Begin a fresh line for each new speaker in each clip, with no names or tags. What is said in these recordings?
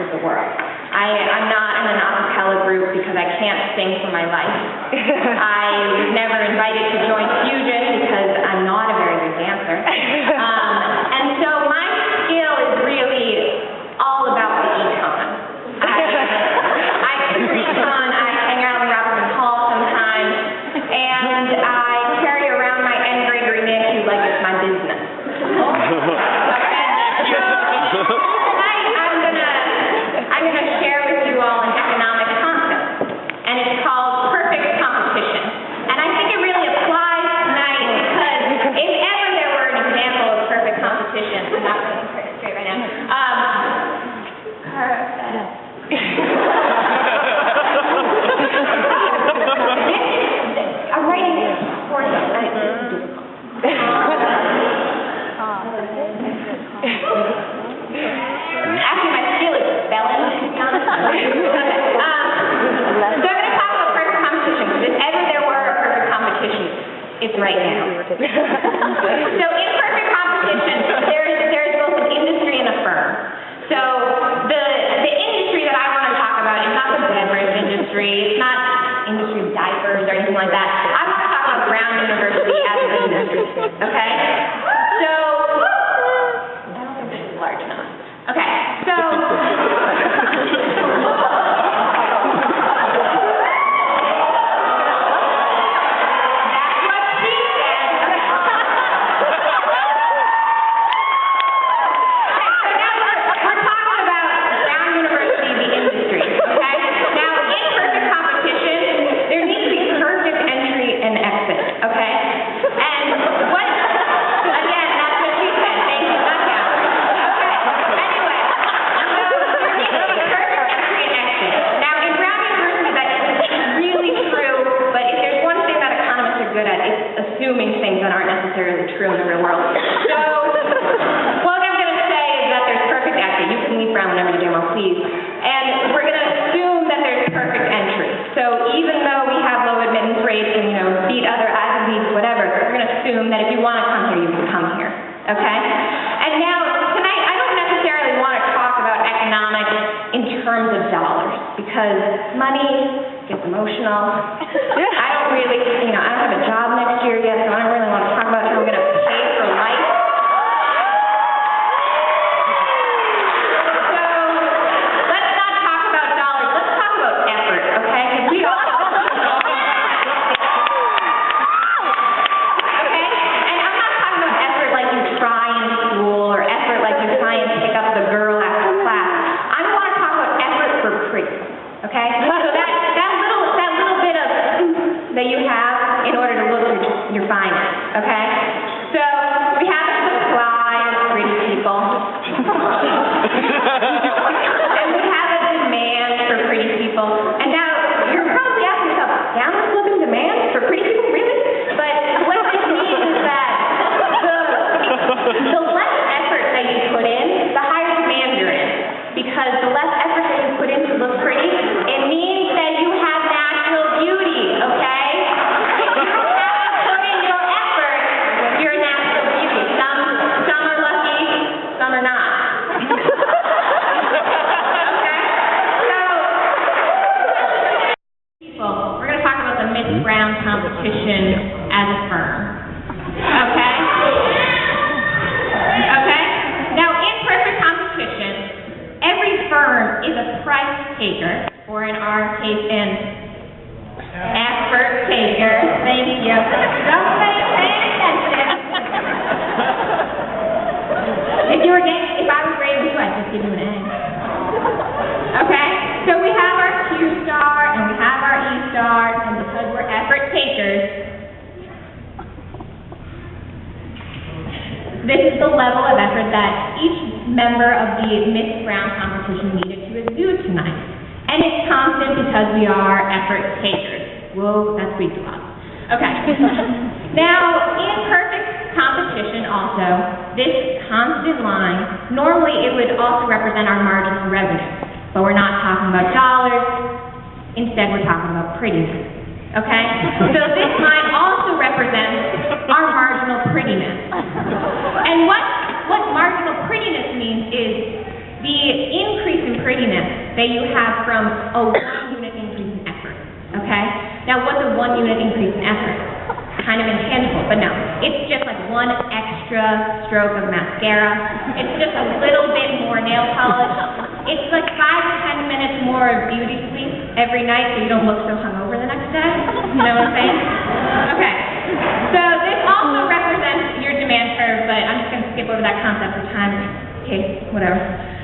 of the world. I'm not in an a cappella group because I can't sing for my life. I was never invited to join Fusion because I'm not a very good dancer. And so my skill is really all about the econ. I do econ, I hang out in Robertson Hall sometimes, and I carry around my end grader issue like it's my business. I'm going to share with you all an economic concept, and it's called perfect competition. And I think it really applies tonight because if ever there were an example of perfect competition, I'm not going to turn it straight right now. I'm writing for them. Actually, my skill is spelling, to be honest. So I'm going to talk about perfect competition, because if ever there were a perfect competition, it's right now. So in perfect competition, there is both an industry and a firm. So the industry that I want to talk about is not the beverage industry, it's not industry of diapers or anything like that. I want to talk about Brown University as an industry, okay? So, I don't think this is large enough. Okay, so... assuming things that aren't necessarily true in the real world. So, what I'm going to say is that there's perfect exit. You can leave Brown whenever you demo, please. And we're going to assume that there's perfect entry. So, even though we have low admittance rates and, beat other Ivy Leagues, whatever, we're going to assume that if you want to come here, you can come here. Okay? And now, tonight, I don't necessarily want to talk about economics in terms of dollars, because money gets emotional. I don't really, I don't have a job next year yet, so I don't really want to talk about how I'm going to pay for life. So, let's not talk about dollars, let's talk about effort, okay? Because we all okay? And I'm not talking about effort like you try in school, or effort like you try and pick up the girl after class. I want to talk about effort for pretty, okay? So that little bit of that you have in order to look your finest, okay? So we have a supply of pretty people. And we have a demand for pretty people. And now you're probably asking yourself, downward sloping demand for pretty people, really? But what this means is that the less effort that you put in, the higher demand you're in. Because the less effort that you put in to look pretty, it means that you have natural beauty, okay? If you haven't put in your effort, you're a natural beauty. Some are lucky, some are not. Okay? So, we're going to talk about the Miss Brown competition as a firm. Okay? Okay? Now, in perfect competition, every firm is a price taker, or in our case, an effort taker. Thank you. Somebody pay attention. If I was rated you, I'd just give you an A. Okay? So we have our Q-star and we have our E-star, and because we're effort takers, this is the level of effort that each member of the Miss Brown competition needed to exude tonight. And it's constant because we are effort takers. Whoa, that's sweet to us. Okay. Now, in perfect competition also, this constant line, normally it would also represent our marginal revenue. But we're not talking about dollars. Instead, we're talking about prettiness. Okay? So this line also represents our marginal prettiness. And what marginal prettiness means is the increase in prettiness that you have from a 1 unit increase in effort, okay? Now, what's a 1 unit increase in effort? Kind of intangible, but no. It's just like 1 extra stroke of mascara. It's just a little bit more nail polish. It's like 5 to 10 minutes more of beauty sleep every night so you don't look so hungover the next day. You know what I'm saying? Okay. So this also represents your demand curve, but I'm just going to skip over that concept for time, in case, whatever.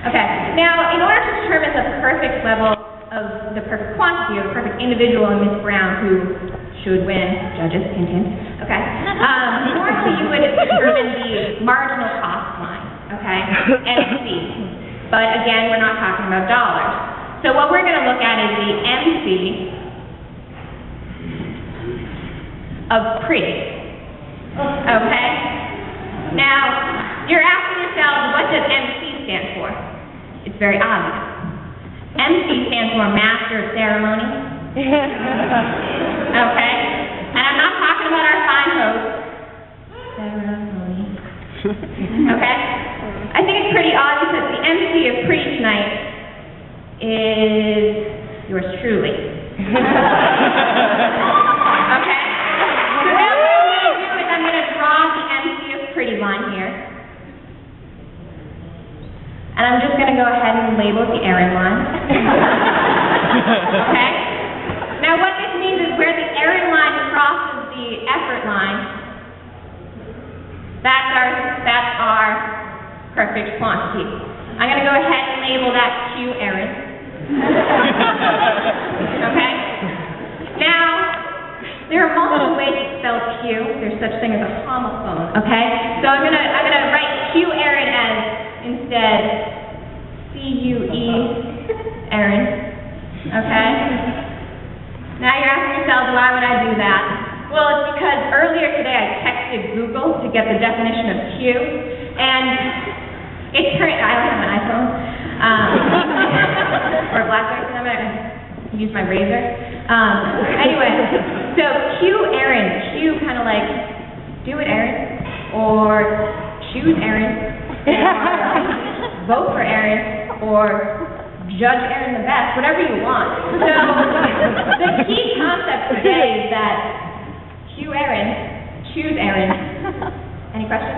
Okay. Now, in order to determine the perfect level of the perfect quantity or the perfect individual in Miss Brown who should win, judges, hint, hint, okay? Normally you would determine the marginal cost line, okay? MC. But again, we're not talking about dollars. So what we're going to look at is the MC of pretty, okay? Now, you're asking yourselves, what does MC stand for? It's very obvious. MC stands for Master of Ceremony. Okay? And I'm not talking about our fine host. Ceremony. Okay? I think it's pretty obvious that the MC of pretty tonight is yours truly. Okay? So now what I'm going to do is I'm going to draw the MC of pretty line here. And I'm just going to go ahead and label it the Erinn line. Okay? Now what this means is where the Erinn line crosses the effort line, that's our perfect quantity. I'm going to go ahead and label that Q Erinn. Okay? Now, there are multiple ways to spell Q. There's such thing as a homophone. Okay? So I'm gonna write Q Erinn as instead C-U-E Erinn. Okay? Now you're asking yourselves, why would I do that? Well, it's because earlier today I texted Google to get the definition of Q, and it turned, I don't have an iPhone, or a BlackBerry, I'm gonna use my razor. Anyway, so Q Erinn, Q kind of like, do it Erinn, or choose Erinn, or vote for Erinn, or judge Erinn the best, whatever you want. So the key concept today is that Q Erinn, choose Erinn. Any questions?